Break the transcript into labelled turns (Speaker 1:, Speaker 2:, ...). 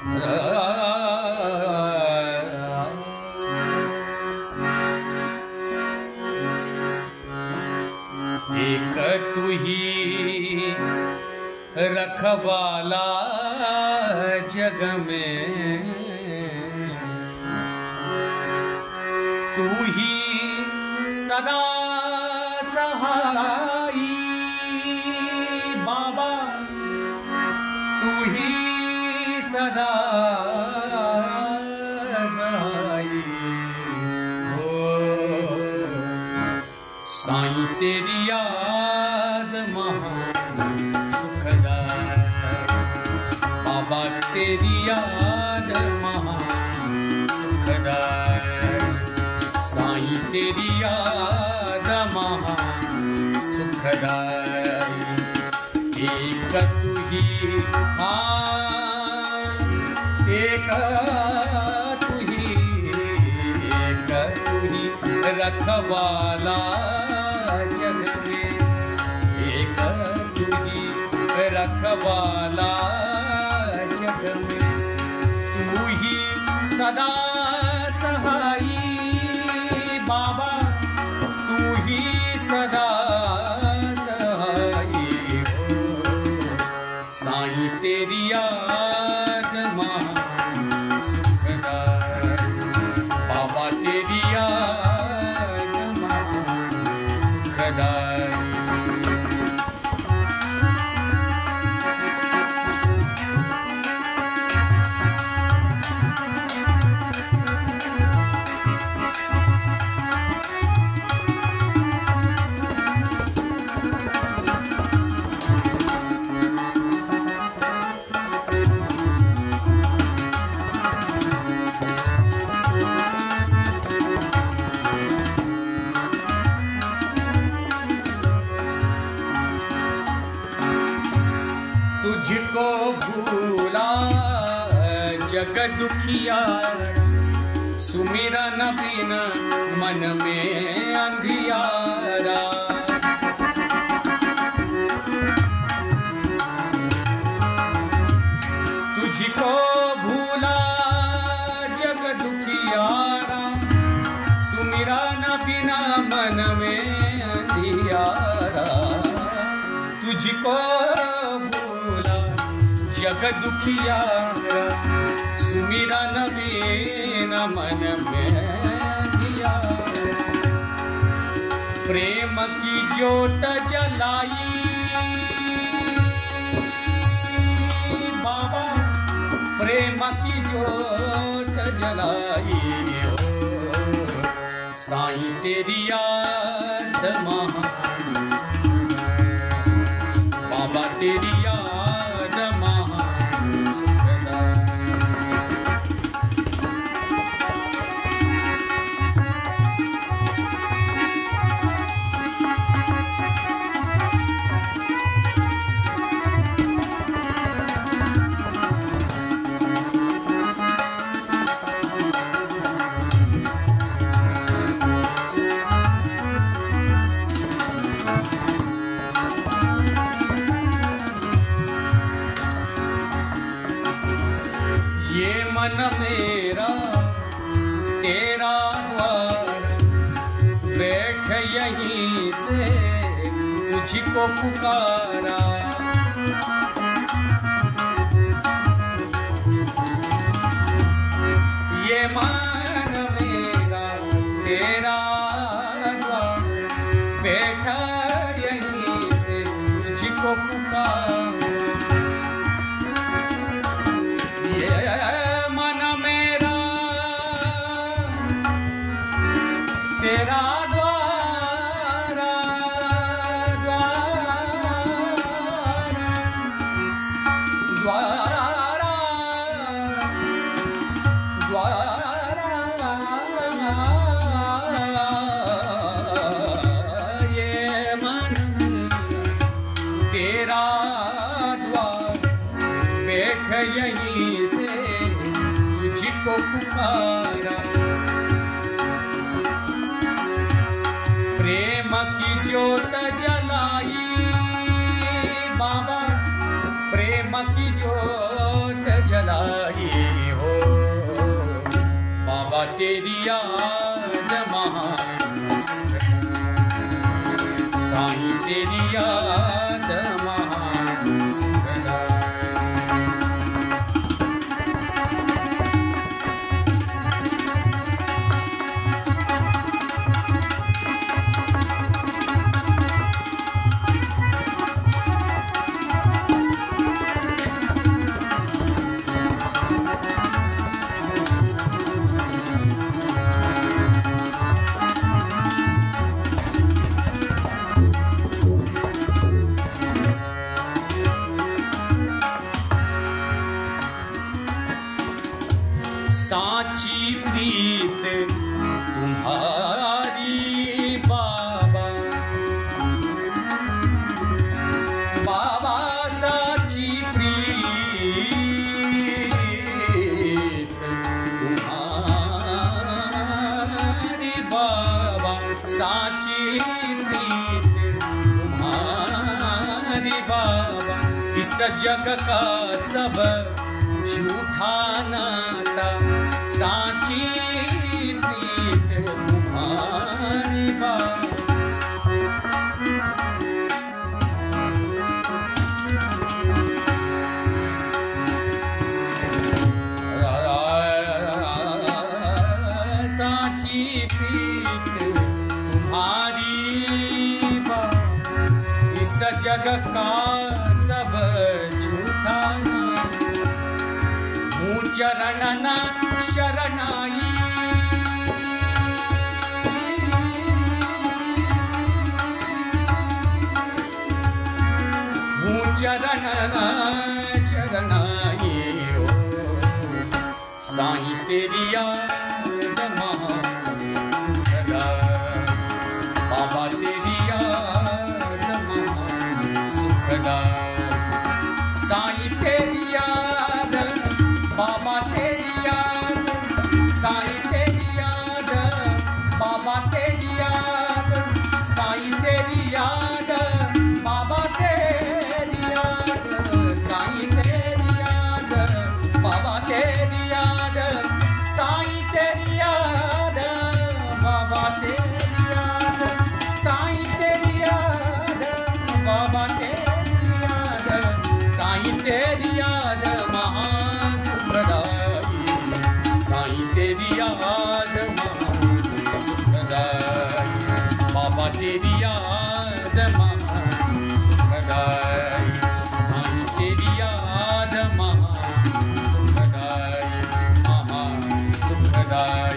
Speaker 1: एक तू ही रखवाला जग में, तू ही सदा सहाई बाबा, तू ही सदा सहाई हो। साईं तेरी याद महान सुखदाई, बाबा तेरी याद महान सुखदाई, साईं तेरी याद महान सुखदाई। एक तू ही एक तू ही रखवाला जग में, एक तू ही रखवाला जग में, तू ही सदा सहाई बाबा, तू ही सदा सहाई हो। साईं तेरी याद महान सुखदाई, बाबा तेरी याद महान सुखदाई। तुझको भूला जग दुखियार, सुमिरन बिन मन में अंधियारा। तुझको भूला जग दुखियारा, सुमिरन बिन मन में अंधियारा। तुझको जग दुखियारा, सुमिरन बिन मन में दिया। प्रेम की ज्योत जलाई बाबा, प्रेम की ज्योत जलाई हो। साईं तेरी याद महान, बाबा तेरी याद महान सुखदाई। ये मन मेरा तेरा द्वार, बैठ यहीं से तुझको पुकारा। ये मन मेरा तेरा द्वार, बैठ यहीं से तुझको पुकारा। तेरा द्वारा द्वारा द्वारा ये मन तेरा द्वार, बैठ यहीं से तुझको पुकारा। प्रेम की ज्योत जलाई बाबा, प्रेम की की जोत जलाई हो, बाबा तेरी याद महान, साईं तेरी याद महान सुखदाई। साची प्रीत तुम्हारी बाबा, बाबा साची प्रीत तुम्हारी बाबा, साची प्रीत तुम्हारी बाबा, इस जग का सब झूठा नाता, साची प्रीत तुम्हारी बाबा। साची प्रीत तुम्हारी बाबा, इस जग का सब झूठा चरणन शरणाई, चरणन शरणाई हो, साईं तेरी याद महान सुखदाई, बाबा तेरी याद महान सुखदाई, साईं तेरी याद, बाबा तेरी याद, साईं तेरी याद, बाबा तेरी याद, साईं तेरी याद, बाबा तेरी याद, साईं तेरी याद, बाबा तेरी याद, साईं तेरी याद, बाबा तेरी याद, साईं तेरी याद, बाबा तेरी याद, साईं तेरी याद महान सुखदाई, साईं तेरी याद महान सुखदाई, बाबा तेरी याद महान सुखदाई, साईं तेरी याद महान सुखदाई, महान सुखदाई।